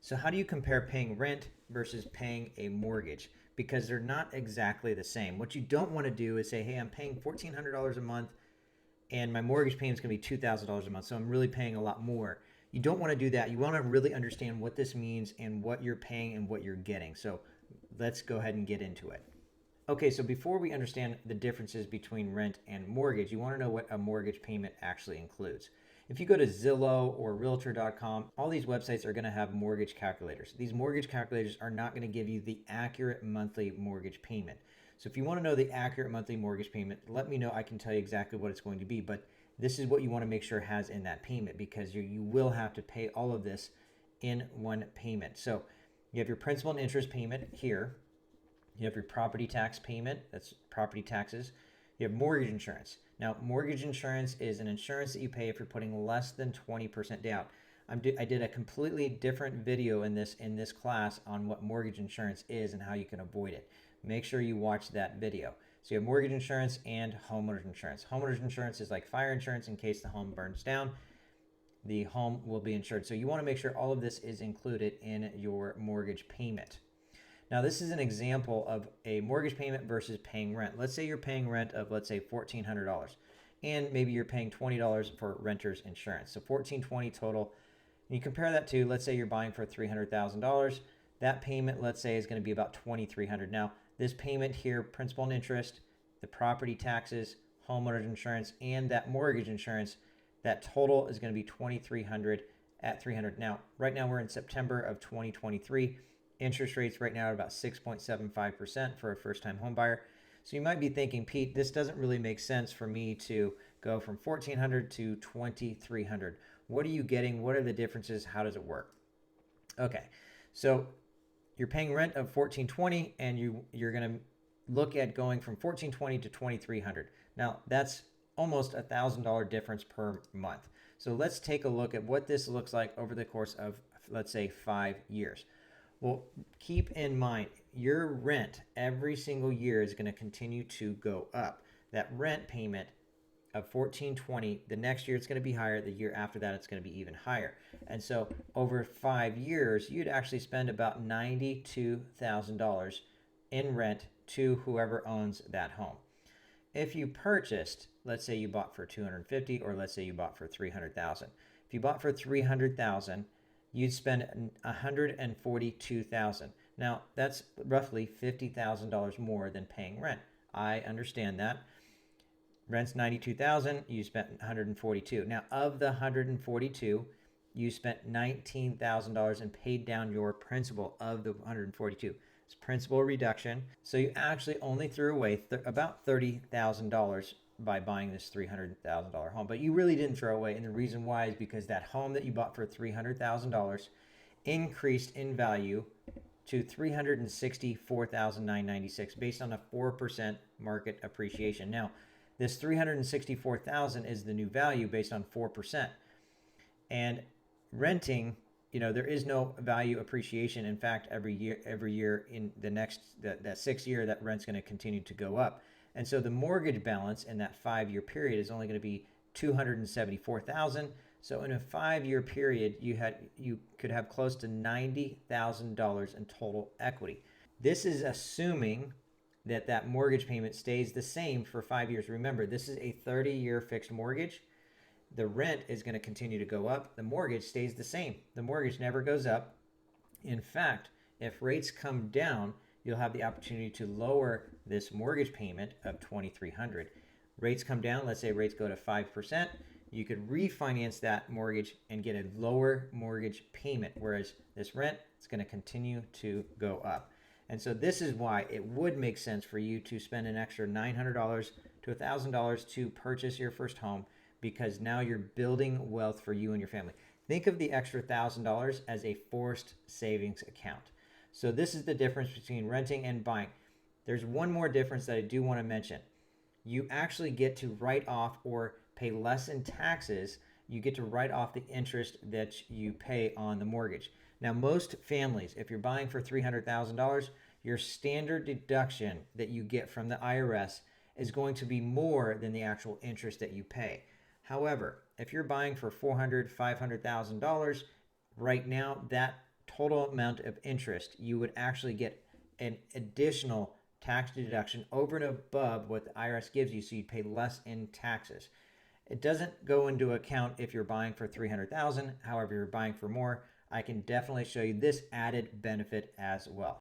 So how do you compare paying rent versus paying a mortgage? Because they're not exactly the same. What you don't want to do is say, hey, I'm paying $1,400 a month and my mortgage payment is going to be $2,000 a month. So I'm really paying a lot more. You don't want to do that. You want to really understand what this means and what you're paying and what you're getting. So let's go ahead and get into it. Okay, so before we understand the differences between rent and mortgage, you want to know what a mortgage payment actually includes. If you go to Zillow or Realtor.com, all these websites are going to have mortgage calculators. These mortgage calculators are not going to give you the accurate monthly mortgage payment. So if you want to know the accurate monthly mortgage payment, let me know. I can tell you exactly what it's going to be. But this is what you want to make sure has in that payment, because you will have to pay all of this in one payment. So you have your principal and interest payment here. You have your property tax payment, that's property taxes. You have mortgage insurance. Now, mortgage insurance is an insurance that you pay if you're putting less than 20% down. I did a completely different video in this class on what mortgage insurance is and how you can avoid it. Make sure you watch that video. So you have mortgage insurance and homeowners insurance. Homeowners insurance is like fire insurance in case the home burns down. The home will be insured. So you want to make sure all of this is included in your mortgage payment. Now, this is an example of a mortgage payment versus paying rent. Let's say you're paying rent of, let's say, $1,400, and maybe you're paying $20 for renter's insurance. So $1,420 total. And you compare that to, let's say you're buying for $300,000. That payment, let's say, is going to be about $2,300. Now, this payment here, principal and interest, the property taxes, homeowners insurance, and that mortgage insurance, that total is going to be $2,300 at $300. Now, right now we're in September of 2023. Interest rates right now are about 6.75% for a first-time home buyer. So you might be thinking, Pete, this doesn't really make sense for me to go from $1,400 to $2,300. What are you getting? What are the differences? How does it work? Okay, so you're paying rent of $1,420, and you're going to look at going from $1,420 to $2,300. Now, that's almost $1,000 difference per month. So let's take a look at what this looks like over the course of, let's say, 5 years. Well, keep in mind, your rent every single year is going to continue to go up. That rent payment of $1,420, the next year it's going to be higher. The year after that, it's going to be even higher. And so over 5 years, you'd actually spend about $92,000 in rent to whoever owns that home. If you purchased, let's say you bought for $250,000, or let's say you bought for $300,000. If you bought for $300,000, you'd spend $142,000. Now, that's roughly $50,000 more than paying rent. I understand that. Rent's $92,000, you spent $142,000. Now, of the $142,000, you spent $19,000 and paid down your principal of the $142,000. It's principal reduction. So you actually only threw away about $30,000 by buying this $300,000 home, but you really didn't throw away. And the reason why is because that home that you bought for $300,000 increased in value to $364,996 based on a 4% market appreciation. Now, this $364,000 is the new value based on 4%. And renting, there is no value appreciation. In fact, every year in the next that 6th year, that rent's going to continue to go up. And so the mortgage balance in that 5-year period is only going to be $274,000. So in a 5-year period, you could have close to $90,000 in total equity. This is assuming that mortgage payment stays the same for 5 years. Remember, this is a 30-year fixed mortgage. The rent is going to continue to go up. The mortgage stays the same. The mortgage never goes up. In fact, if rates come down, you'll have the opportunity to lower this mortgage payment of $2,300. Rates come down, let's say rates go to 5%, you could refinance that mortgage and get a lower mortgage payment, whereas this rent is going to continue to go up. And so this is why it would make sense for you to spend an extra $900 to $1,000 to purchase your first home, because now you're building wealth for you and your family. Think of the extra $1,000 as a forced savings account. So this is the difference between renting and buying. There's one more difference that I do want to mention. You actually get to write off or pay less in taxes. You get to write off the interest that you pay on the mortgage. Now, most families, if you're buying for $300,000, your standard deduction that you get from the IRS is going to be more than the actual interest that you pay. However, if you're buying for $400,000, $500,000, right now that total amount of interest, you would actually get an additional tax deduction over and above what the IRS gives you, so you'd pay less in taxes. It doesn't go into account if you're buying for $300,000. However, you're buying for more, I can definitely show you this added benefit as well.